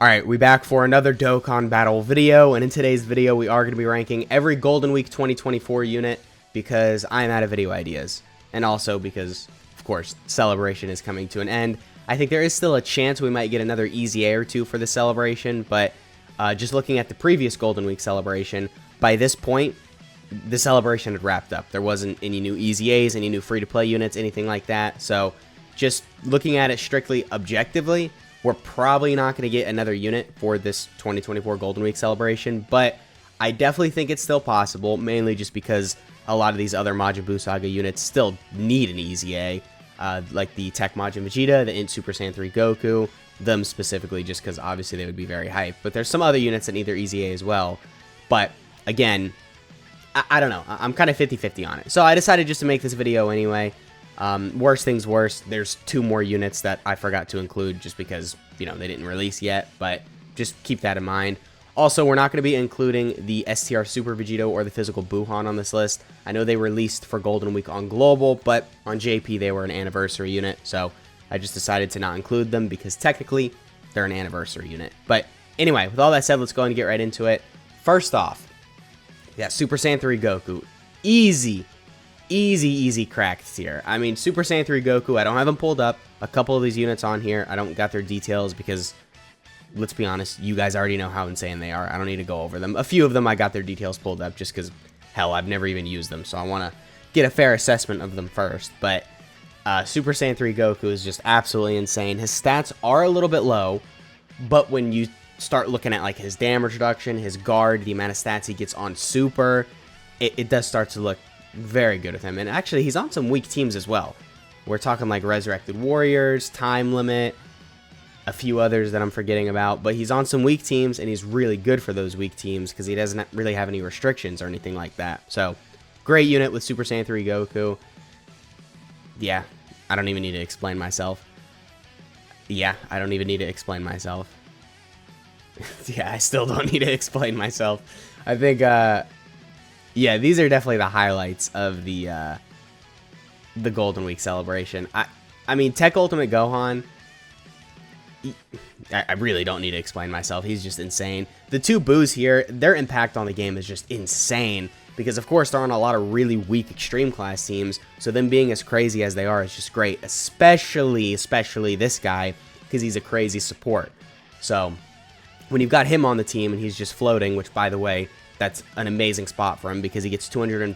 Alright, we back for another Dokkan Battle video, and in today's video we are going to be ranking every Golden Week 2024 unit because I'm out of video ideas. And also because, of course, Celebration is coming to an end. I think there is still a chance we might get another Easy A or two for the Celebration, but just looking at the previous Golden Week Celebration, by this point, the Celebration had wrapped up. There wasn't any new Easy A's, any new free-to-play units, anything like that. So, just looking at it strictly objectively, we're probably not going to get another unit for this 2024 Golden Week Celebration, but I definitely think it's still possible, mainly just because a lot of these other Majin Buu Saga units still need an Easy A, like the Tech Majin Vegeta, the Int Super Saiyan 3 Goku, them specifically just because obviously they would be very hyped, but there's some other units that need their Easy A as well, but again, I don't know, I'm kind of 50-50 on it, so I decided just to make this video anyway. Worst things worst, there's two more units that I forgot to include just because, you know, they didn't release yet, but just keep that in mind. Also, we're not going to be including the STR Super Vegito or the Physical Gohan on this list. I know they released for Golden Week on Global, but on JP they were an anniversary unit, so I just decided to not include them because technically they're an anniversary unit. But anyway, with all that said, let's go and get right into it. First off, yeah, Super Saiyan 3 Goku. Easy cracked tier. I mean, Super Saiyan 3 Goku, I don't have them pulled up. A couple of these units on here, I don't got their details because, let's be honest, you guys already know how insane they are. I don't need to go over them. A few of them I got their details pulled up just because, hell, I've never even used them, so I want to get a fair assessment of them first. But Super Saiyan 3 Goku is just absolutely insane. His stats are a little bit low, but when you start looking at like his damage reduction, his guard, the amount of stats he gets on Super, it does start to look very good with him. And actually, he's on some weak teams as well. We're talking like Resurrected Warriors, Time Limit, a few others that I'm forgetting about, but he's on some weak teams, and he's really good for those weak teams because he doesn't really have any restrictions or anything like that. So, great unit with Super Saiyan 3 Goku. Yeah, I don't even need to explain myself. Yeah, I don't even need to explain myself. Yeah, I still don't need to explain myself. I think, yeah, these are definitely the highlights of the Golden Week Celebration. I mean, Tech Ultimate Gohan, I really don't need to explain myself. He's just insane. The two Boos here, their impact on the game is just insane because, of course, they're on a lot of really weak Extreme Class teams, so them being as crazy as they are is just great, especially this guy because he's a crazy support. So, when you've got him on the team and he's just floating, which, by the way, that's an amazing spot for him because he gets 250%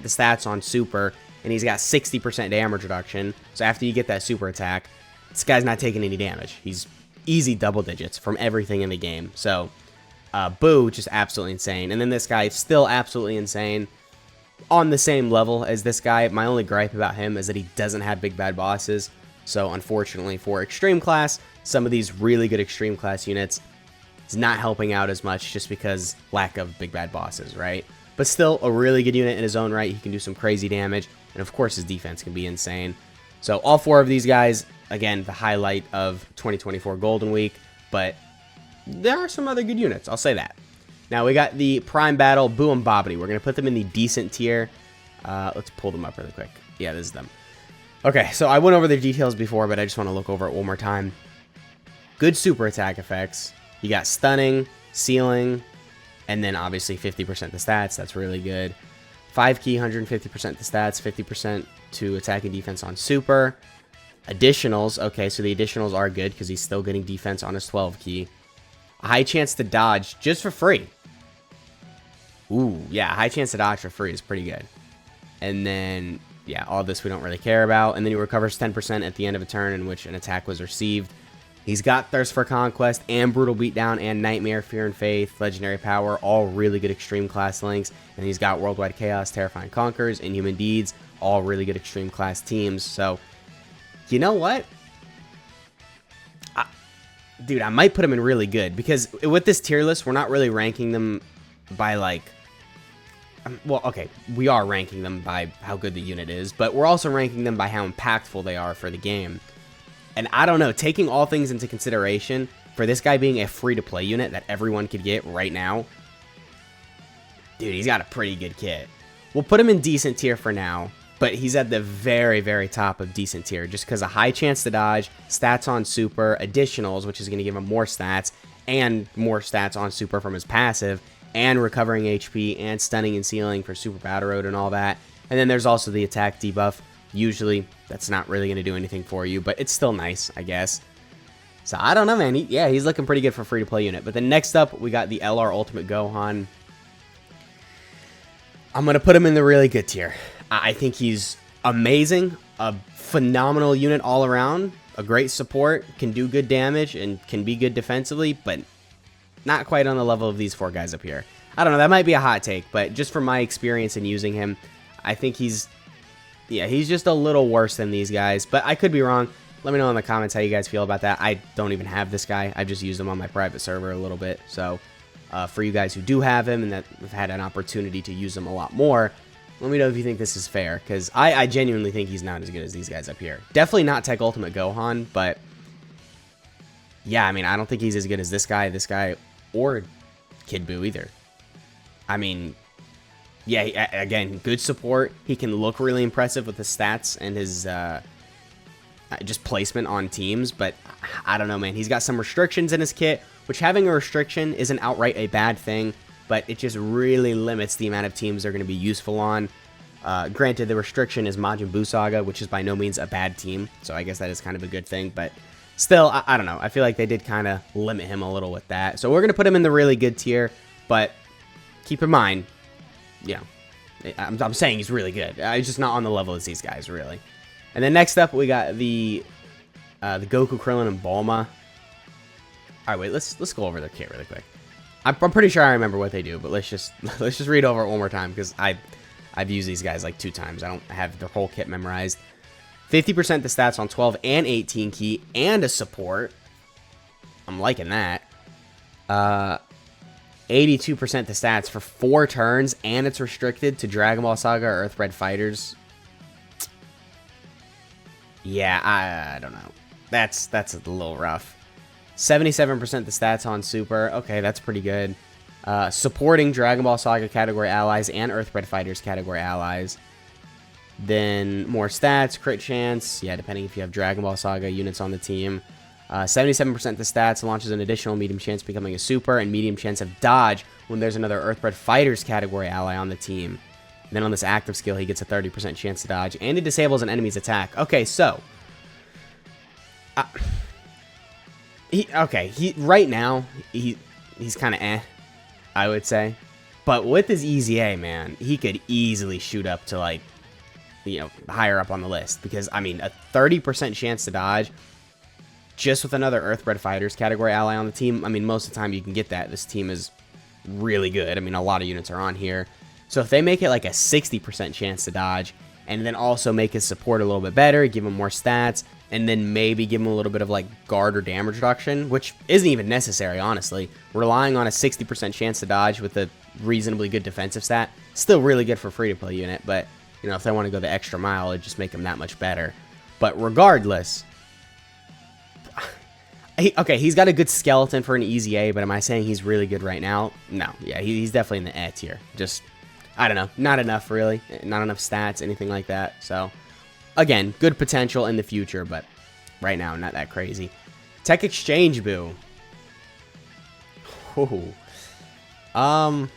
the stats on Super, and he's got 60% damage reduction. So after you get that Super attack, this guy's not taking any damage. He's easy double digits from everything in the game. So Buu, just absolutely insane. And then this guy, still absolutely insane. On the same level as this guy, my only gripe about him is that he doesn't have big bad bosses. So unfortunately for Extreme Class, some of these really good Extreme Class units, it's not helping out as much just because lack of big bad bosses, right? But still a really good unit in his own right. He can do some crazy damage, and of course his defense can be insane. So all four of these guys, again, the highlight of 2024 Golden Week, but there are some other good units, I'll say that. Now we got the Prime Battle Buu and Babidi. We're going to put them in the decent tier. Let's pull them up really quick. Yeah, this is them. Okay, so I went over their details before, but I just want to look over it one more time. Good super attack effects. You got stunning, sealing, and then obviously 50% the stats. That's really good. 5 key, 150% the stats, 50% to attack and defense on Super. Additionals, okay, so the additionals are good because he's still getting defense on his 12 key. A high chance to dodge just for free. Ooh, yeah, high chance to dodge for free is pretty good. And then, yeah, all this we don't really care about. And then he recovers 10% at the end of a turn in which an attack was received. He's got Thirst for Conquest and Brutal Beatdown and Nightmare, Fear and Faith, Legendary Power, all really good Extreme Class links. And he's got Worldwide Chaos, Terrifying Conquers, Inhuman Deeds, all really good Extreme Class teams. So, you know what? Dude, I might put him in really good because with this tier list, we're not really ranking them by like... Well, okay, we are ranking them by how good the unit is, but we're also ranking them by how impactful they are for the game. And I don't know, taking all things into consideration, for this guy being a free-to-play unit that everyone could get right now, dude, he's got a pretty good kit. We'll put him in decent tier for now. but he's at the very, very top of decent tier just because of high chance to dodge, stats on super, additionals, which is going to give him more stats, and more stats on super from his passive, and recovering HP, and stunning and sealing for super battle road and all that. And then there's also the attack debuff. Usually, that's not really going to do anything for you, but it's still nice, I guess. So, I don't know, man. He's looking pretty good for free-to-play unit. But then next up, we got the LR Ultimate Gohan. I'm going to put him in the really good tier. I think he's amazing, a phenomenal unit all around, a great support, can do good damage, and can be good defensively, but not quite on the level of these 4 guys up here. I don't know, that might be a hot take, but just from my experience in using him, I think he's just a little worse than these guys, but I could be wrong. Let me know in the comments how you guys feel about that. I don't even have this guy. I've just used him on my private server a little bit, so for you guys who do have him and that have had an opportunity to use him a lot more, let me know if you think this is fair, because I genuinely think he's not as good as these guys up here. Definitely not Tech Ultimate Gohan, but yeah, I mean, I don't think he's as good as this guy, or Kid Buu either. I mean, yeah, again, good support. He can look really impressive with his stats and his just placement on teams, but I don't know, man. He's got some restrictions in his kit, which having a restriction isn't outright a bad thing, but it just really limits the amount of teams they're going to be useful on. Granted, the restriction is Majin Buu Saga, which is by no means a bad team, so I guess that is kind of a good thing, but still, I don't know. I feel like they did kind of limit him a little with that. So we're going to put him in the really good tier, but keep in mind, I'm saying he's really good. He's just not on the level as these guys, really. And then next up, we got the Goku, Krillin, and Bulma. All right, wait, let's go over their kit really quick. I'm pretty sure I remember what they do, but let's just read over it one more time because I've used these guys like 2 times. I don't have their whole kit memorized. 50% the stats on 12 and 18 key and a support. I'm liking that. 82% the stats for 4 turns and it's restricted to Dragon Ball Saga or Earthbred Fighters. Yeah, I don't know. That's a little rough. 77% the stats on Super. Okay, that's pretty good. Supporting Dragon Ball Saga category allies and Earthbred Fighters category allies. Then more stats, crit chance. Yeah, depending if you have Dragon Ball Saga units on the team. 77% the stats launches an additional medium chance becoming a super and medium chance of dodge when there's another Earthbred Fighters category ally on the team. And then on this active skill, he gets a 30% chance to dodge and it disables an enemy's attack. Okay, so right now he's kind of I would say, but with his easy A, man, he could easily shoot up to like, higher up on the list because I mean a 30% chance to dodge just with another Earthbred Fighters category ally on the team. I mean, most of the time you can get that. This team is really good. I mean, a lot of units are on here. So if they make it like a 60% chance to dodge and then also make his support a little bit better, give him more stats, and then maybe give him a little bit of like guard or damage reduction, which isn't even necessary, honestly. Relying on a 60% chance to dodge with a reasonably good defensive stat, still really good for free-to-play unit, but, if they want to go the extra mile, it'd just make him that much better. But regardless, he's got a good skeleton for an easy A, but am I saying he's really good right now? No. Yeah, he's definitely in the A tier. Just, I don't know. Not enough, really. Not enough stats, anything like that. So, again, good potential in the future, but right now, not that crazy. Tech Exchange Buu. Ooh. I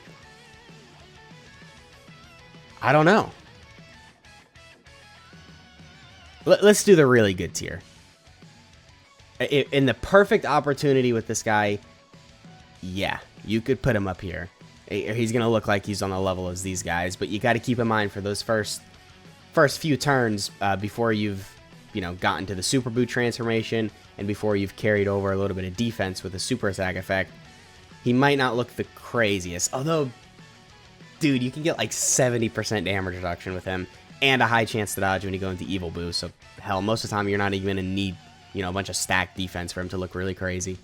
don't know. Let's do the really good tier. In the perfect opportunity with this guy, yeah, you could put him up here. He's going to look like he's on the level as these guys, but you got to keep in mind for those first few turns before you've, gotten to the Super Buu transformation and before you've carried over a little bit of defense with a super attack effect, he might not look the craziest. Although, dude, you can get like 70% damage reduction with him and a high chance to dodge when you go into Evil Buu. So, hell, most of the time you're not even going to need, a bunch of stacked defense for him to look really crazy.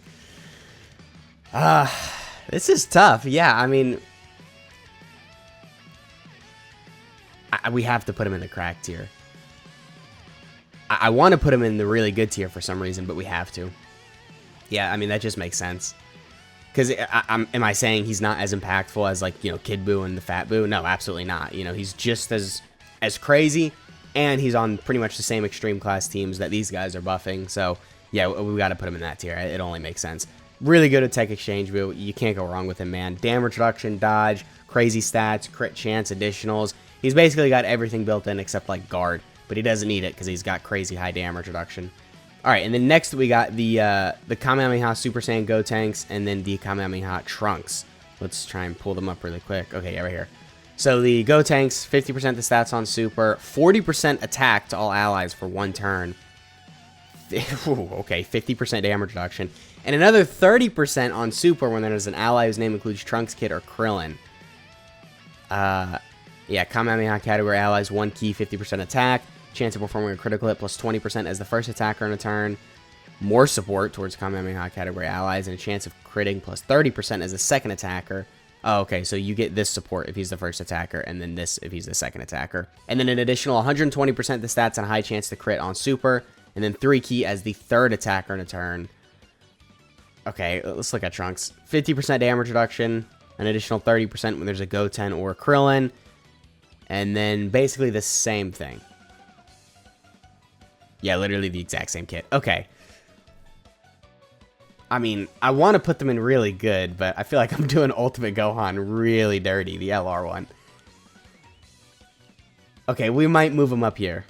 This is tough. Yeah, I mean, we have to put him in the crack tier. I want to put him in the really good tier for some reason, but we have to. Yeah, I mean, that just makes sense. Because am I saying he's not as impactful as, like, Kid Buu and the Fat Buu? No, absolutely not. He's just as crazy, and he's on pretty much the same extreme class teams that these guys are buffing. So yeah, we got to put him in that tier. It only makes sense. Really good at Tech Exchange Buu. You can't go wrong with him, man. Damage reduction, dodge, crazy stats, crit chance, additionals. He's basically got everything built in except like guard, but he doesn't need it because he's got crazy high damage reduction. All right, and then next we got the Kamehameha Super Saiyan Gotenks and then the Kamehameha Trunks. Let's try and pull them up really quick. Okay, yeah, right here. So the Gotenks, 50% the stats on Super, 40% attack to all allies for 1 turn. Ooh, okay, 50% damage reduction. And another 30% on Super when there's an ally whose name includes Trunks, Kid, or Krillin. Yeah, Kamehameha category allies, 1 key, 50% attack. Chance of performing a critical hit plus 20% as the first attacker in a turn. More support towards Kamehameha category allies, and a chance of critting plus 30% as the second attacker. Oh, okay, so you get this support if he's the first attacker, and then this if he's the second attacker. And then an additional 120% the stats and a high chance to crit on Super, and then 3 key as the third attacker in a turn. Okay, let's look at Trunks. 50% damage reduction, an additional 30% when there's a Goten or a Krillin, and then basically the same thing. Yeah, literally the exact same kit. Okay. I mean, I want to put them in really good, but I feel like I'm doing Ultimate Gohan really dirty, the LR one. Okay, we might move them up here.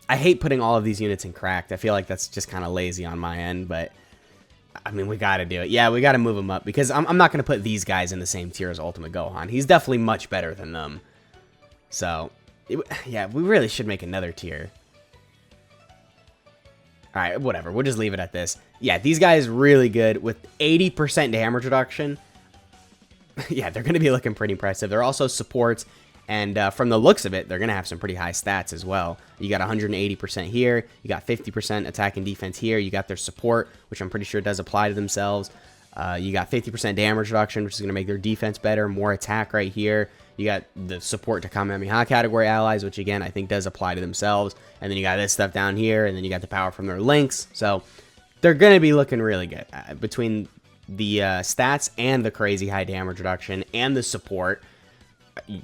I hate putting all of these units in cracked. I feel like that's just kind of lazy on my end, but I mean, we got to do it. Yeah, we got to move them up because I'm not going to put these guys in the same tier as Ultimate Gohan. He's definitely much better than them. So, yeah, we really should make another tier. Alright, whatever. We'll just leave it at this. Yeah, these guys really good with 80% damage reduction. Yeah, they're going to be looking pretty impressive. They're also supports, and from the looks of it, they're going to have some pretty high stats as well. You got 180% here. You got 50% attack and defense here. You got their support, which I'm pretty sure does apply to themselves. You got 50% damage reduction, which is going to make their defense better. More attack right here. You got the support to Kamehameha category allies, which again, I think does apply to themselves. And then you got this stuff down here, and then you got the power from their links. So they're going to be looking really good. Between the stats and the crazy high damage reduction and the support,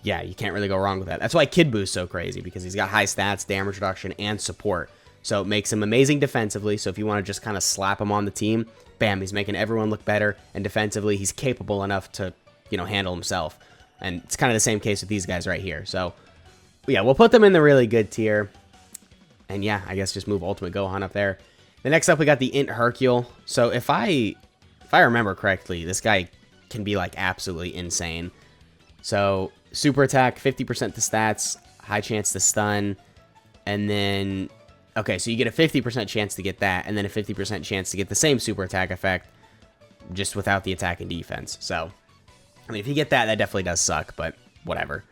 yeah, you can't really go wrong with that. That's why Kid Buu's so crazy, because he's got high stats, damage reduction, and support. So it makes him amazing defensively. So if you want to just kind of slap him on the team, bam, he's making everyone look better. And defensively, he's capable enough to, you know, handle himself. And it's kind of the same case with these guys right here. So, yeah, we'll put them in the really good tier. And, yeah, I guess just move Ultimate Gohan up there. The next up, we got the Int Hercule. So, if I remember correctly, this guy can be, like, absolutely insane. So, super attack, 50% the stats, high chance to stun. And then, okay, so you get a 50% chance to get that. And then a 50% chance to get the same super attack effect, just without the attack and defense. So, I mean, if you get that, that definitely does suck, but whatever.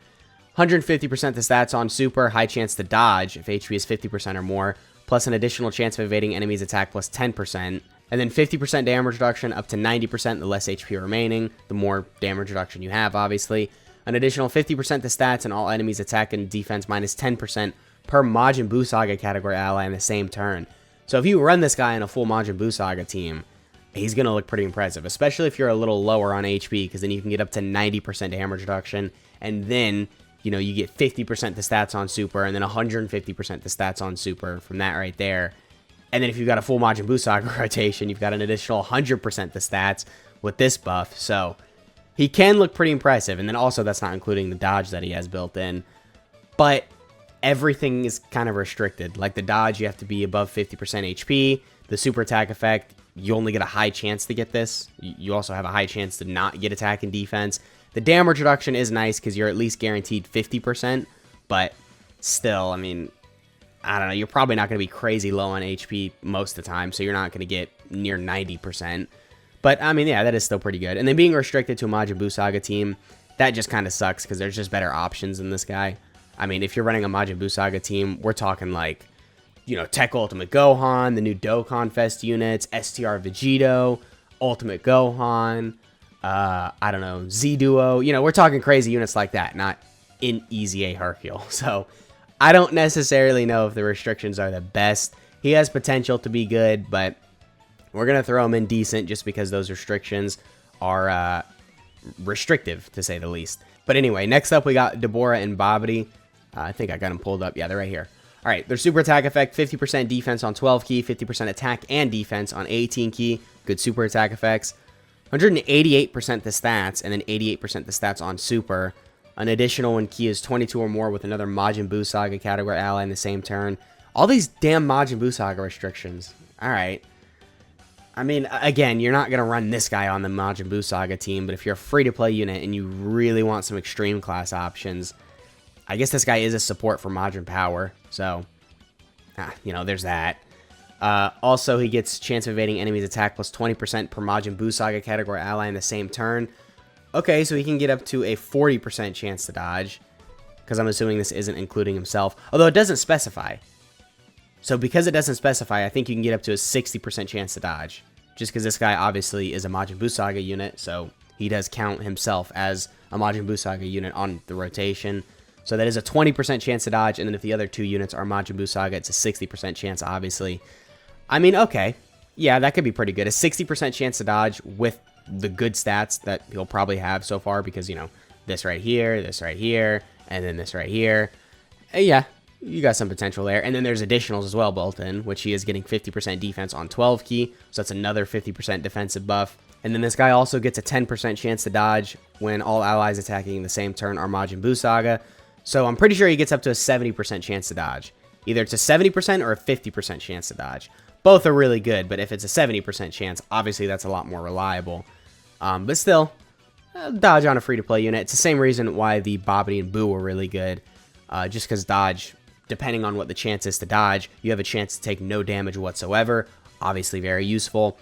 150% the stats on Super, high chance to dodge if HP is 50% or more, plus an additional chance of evading enemies' attack plus 10%, and then 50% damage reduction up to 90% the less HP remaining, the more damage reduction you have, obviously. An additional 50% the stats and all enemies' attack and defense minus 10% per Majin Buu Saga category ally in the same turn. So if you run this guy in a full Majin Buu Saga team, he's going to look pretty impressive, especially if you're a little lower on HP, because then you can get up to 90% damage reduction, and then, you know, you get 50% the stats on Super, and then 150% the stats on Super from that right there. And then if you've got a full Majin Buu Saga rotation, you've got an additional 100% the stats with this buff, so he can look pretty impressive, and then also that's not including the dodge that he has built in, but everything is kind of restricted. Like the dodge, you have to be above 50% HP, the super attack effect, you only get a high chance to get this. You also have a high chance to not get attack and defense. The damage reduction is nice because you're at least guaranteed 50%, but still, I mean, I don't know, you're probably not going to be crazy low on HP most of the time, so you're not going to get near 90%. But, I mean, yeah, that is still pretty good. And then being restricted to a Majin Buu Saga team, that just kind of sucks because there's just better options in this guy. I mean, if you're running a Majin Buu Saga team, we're talking like, you know, Tech Ultimate Gohan, the new Dokkan Fest units, STR Vegito, Ultimate Gohan, I don't know, Z-Duo. You know, we're talking crazy units like that, not in Easy A Hercule. So, I don't necessarily know if the restrictions are the best. He has potential to be good, but we're going to throw him in decent just because those restrictions are restrictive, to say the least. But anyway, next up we got Dabura and Babidi. I think I got them pulled up. Yeah, they're right here. All right, their super attack effect, 50% defense on 12 key, 50% attack and defense on 18 key. Good super attack effects. 188% the stats, and then 88% the stats on super. An additional when key is 22 or more with another Majin Buu Saga category ally in the same turn. All these damn Majin Buu Saga restrictions. All right. I mean, again, you're not going to run this guy on the Majin Buu Saga team, but if you're a free-to-play unit and you really want some extreme class options, I guess this guy is a support for Majin Power, so, you know, there's that. Also, he gets chance of evading enemies' attack plus 20% per Majin Buu Saga category ally in the same turn. Okay, so he can get up to a 40% chance to dodge, because I'm assuming this isn't including himself, although it doesn't specify. So because it doesn't specify, I think you can get up to a 60% chance to dodge, just because this guy obviously is a Majin Buu Saga unit, so he does count himself as a Majin Buu Saga unit on the rotation. So that is a 20% chance to dodge, and then if the other two units are Majin Buu Saga, it's a 60% chance, obviously. I mean, okay. Yeah, that could be pretty good. A 60% chance to dodge with the good stats that he'll probably have so far, because, you know, this right here, and then this right here. Yeah, you got some potential there. And then there's additionals as well built in, which he is getting 50% defense on 12 key, so that's another 50% defensive buff. And then this guy also gets a 10% chance to dodge when all allies attacking in the same turn are Majin Buu Saga. So I'm pretty sure he gets up to a 70% chance to dodge. Either it's a 70% or a 50% chance to dodge. Both are really good, but if it's a 70% chance, obviously that's a lot more reliable. But still, dodge on a free-to-play unit. It's the same reason why the Babidi and Buu were really good. Just because dodge, depending on what the chance is to dodge, you have a chance to take no damage whatsoever. Obviously very useful.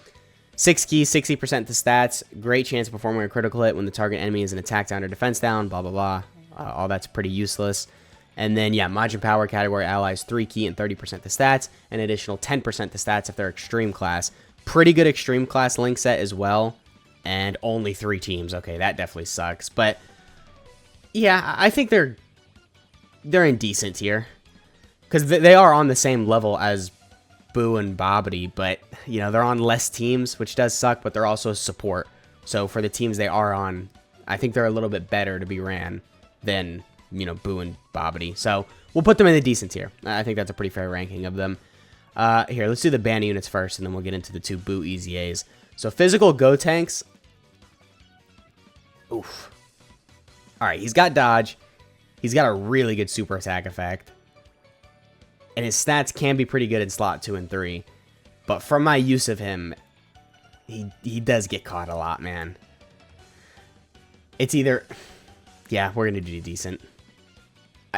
6 keys, 60% the stats. Great chance of performing a critical hit when the target enemy is an attack down or defense down, blah, blah, blah. All that's pretty useless. And then, yeah, Majin Power category allies 3 key and 30% the stats. An additional 10% the stats if they're extreme class. Pretty good extreme class link set as well. And only 3 teams. Okay, that definitely sucks. But, yeah, I think they're in decent tier. Because they are on the same level as Buu and Babidi. But, you know, they're on less teams, which does suck. But they're also support. So, for the teams they are on, I think they're a little bit better to be ran than, you know, Buu and Babidi. So, we'll put them in the decent tier. I think that's a pretty fair ranking of them. Here, let's do the ban units first, and then we'll get into the 2 Buu EZAs. So, physical Gotenks. Oof. Alright, he's got dodge. He's got a really good super attack effect. And his stats can be pretty good in slot 2 and 3. But from my use of him, he does get caught a lot, man. It's either... Yeah, we're going to do decent.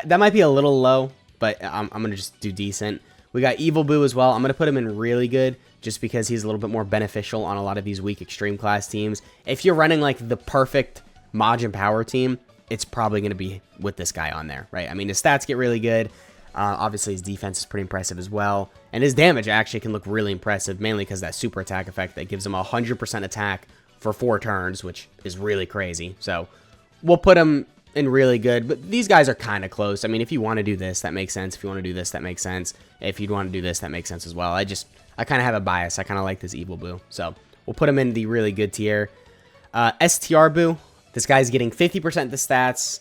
That might be a little low, but I'm going to just do decent. We got Evil Buu as well. I'm going to put him in really good just because he's a little bit more beneficial on a lot of these weak extreme class teams. If you're running like the perfect Majin Power team, it's probably going to be with this guy on there, right? I mean, his stats get really good. Obviously, his defense is pretty impressive as well. And his damage actually can look really impressive, mainly because that super attack effect that gives him 100% attack for 4 turns, which is really crazy. So we'll put him in really good, but these guys are kind of close. I mean, if you want to do this, that makes sense. If you want to do this, that makes sense. If you'd want to do this, that makes sense as well. I kind of have a bias. I kind of like this Evil Buu. So we'll put him in the really good tier. Str Buu. This guy's getting 50% the stats,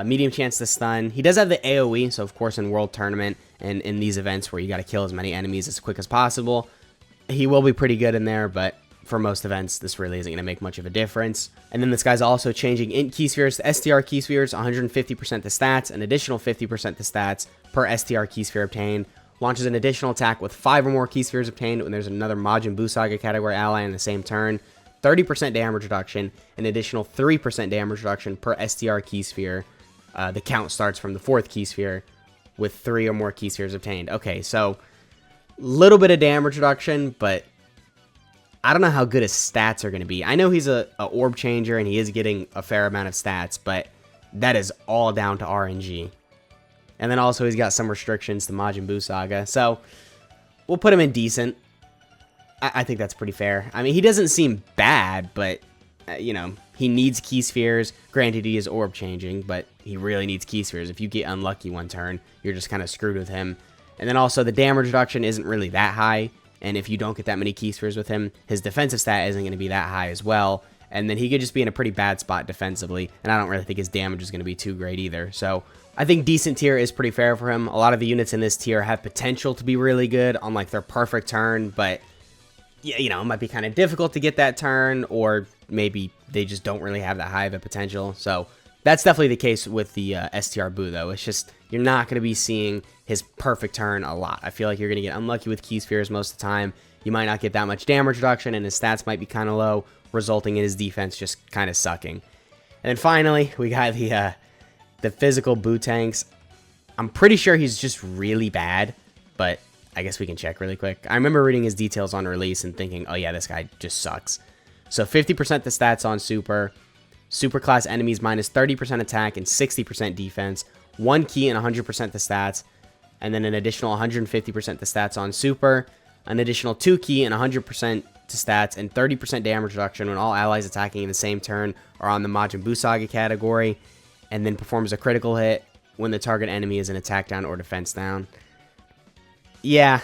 medium chance to stun. He does have the AoE, so of course in World Tournament and in these events where you got to kill as many enemies as quick as possible, he will be pretty good in there, but for most events, this really isn't going to make much of a difference. And then this guy's also changing Int Key Spheres to STR Key Spheres, 150% the stats, an additional 50% the stats per STR Key Sphere obtained. Launches an additional attack with 5 or more Key Spheres obtained when there's another Majin Buu Saga category ally in the same turn. 30% damage reduction, an additional 3% damage reduction per STR Key Sphere. The count starts from the 4th Key Sphere with 3 or more Key Spheres obtained. Okay, so little bit of damage reduction, but I don't know how good his stats are going to be. I know he's a orb changer and he is getting a fair amount of stats, but that is all down to RNG. And then also he's got some restrictions to Majin Buu Saga, so we'll put him in decent. I think that's pretty fair. I mean, he doesn't seem bad, but, you know, he needs Key Spheres. Granted, he is orb changing, but he really needs Key Spheres. If you get unlucky one turn, you're just kind of screwed with him. And then also the damage reduction isn't really that high. And if you don't get that many Key Spheres with him, his defensive stat isn't going to be that high as well. and then he could just be in a pretty bad spot defensively, and I don't really think his damage is going to be too great either. So I think decent tier is pretty fair for him. A lot of the units in this tier have potential to be really good on like their perfect turn, but yeah, you know, it might be kind of difficult to get that turn, or maybe they just don't really have that high of a potential. So that's definitely the case with the Str Buu, though. It's just you're not going to be seeing his perfect turn a lot. I feel like you're going to get unlucky with key spheres most of the time. You might not get that much damage reduction, and his stats might be kind of low, resulting in his defense just kind of sucking. And then finally, we got the physical Bootanks. I'm pretty sure he's just really bad, but I guess we can check really quick. I remember reading his details on release and thinking, oh yeah, this guy just sucks. So 50% the stats on Super. Super class enemies minus 30% attack and 60% defense. 1 key and 100% the stats. And then an additional 150% the stats on Super. An additional 2 key and 100% to stats and 30% damage reduction when all allies attacking in the same turn are on the Majin Buu Saga category. And then performs a critical hit when the target enemy is an attack down or defense down. Yeah.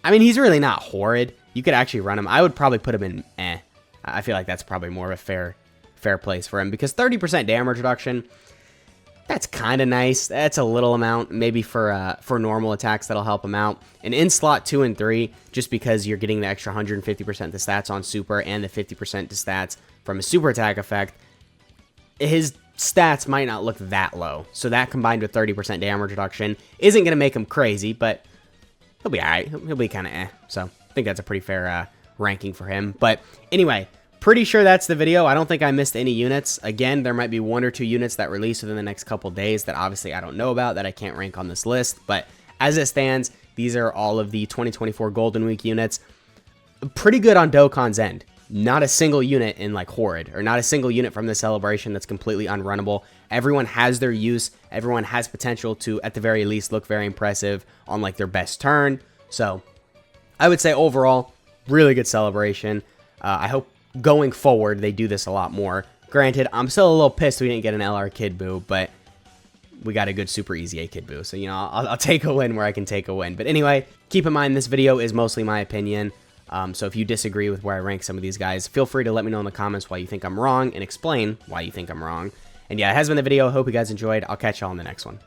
I mean, he's really not horrid. You could actually run him. I would probably put him in eh. I feel like that's probably more of a fair place for him, because 30% damage reduction, that's kind of nice. That's a little amount, maybe for normal attacks that'll help him out. And in slot 2 and 3, just because you're getting the extra 150% the stats on Super and the 50% to stats from a super attack effect, his stats might not look that low. So that combined with 30% damage reduction isn't going to make him crazy, but he'll be alright. He'll be kind of eh. So I think that's a pretty fair ranking for him. But anyway, pretty sure that's the video. I don't think I missed any units. Again, there might be 1 or 2 units that release within the next couple days that obviously I don't know about, that I can't rank on this list. But as it stands, these are all of the 2024 Golden Week units. Pretty good on Dokkan's end. Not a single unit in like horrid, or not a single unit from the celebration that's completely unrunnable. Everyone has their use. Everyone has potential to, at the very least, look very impressive on like their best turn. So I would say overall, really good celebration. I hope going forward they do this a lot more. Granted, I'm still a little pissed we didn't get an LR Kid Buu, but we got a good super easy A Kid Buu. So, you know, I'll take a win where I can take a win. But anyway, keep in mind this video is mostly my opinion. So if you disagree with where I rank some of these guys, feel free to let me know in the comments why you think I'm wrong and explain why you think I'm wrong. And yeah, it has been the video. Hope you guys enjoyed. I'll catch y'all in the next one.